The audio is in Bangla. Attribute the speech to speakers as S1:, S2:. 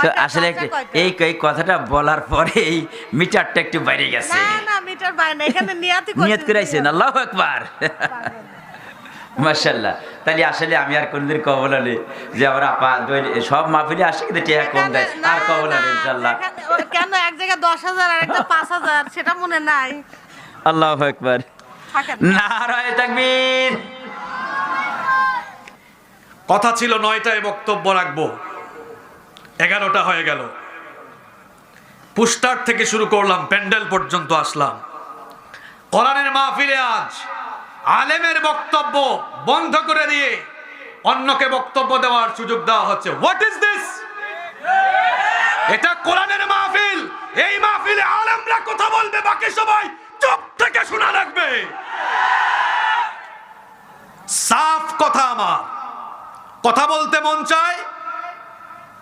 S1: তো আসলে এই এই কথাটা বলার পরে এই মিটারটা একটু বাইরে গেছে।
S2: না না মিটার বাইরে না, এখানে
S1: নিয়ত করাইছেন, আল্লাহু আকবার। মাশাআল্লাহ। তাহলে আসলে আমি আর কোনদিন কবল আলি যে আমরা সব মাহফিলে আসি কিন্তু টিয়া কম দেয়, আর কবল আলি ইনশাআল্লাহ।
S2: কেন এক জায়গায় 10,000 আর একটা 5,000 সেটা মনে নাই?
S1: আল্লাহু আকবার, নারায়ে তাকবীর।
S3: কথা ছিল 9টায় বক্তব্য রাখবো, 11টা হয়ে গেল। পুস্টার থেকে শুরু করলাম, প্যান্ডেল পর্যন্ত আসলাম। কোরআনের মাহফিলে আজ আলেমের বক্তব্য বন্ধ করে দিয়ে অন্যকে বক্তব্য দেওয়ার সুযোগ দেওয়া হচ্ছে। What is this? এটা কোরআনের মাহফিল, এই মাহফিলে আলেমরা কথা বলবে, বাকি সবাই চুপ থেকে শোনা রাখবে। সাফ কথা, আমার কথা বলতে মন চায়,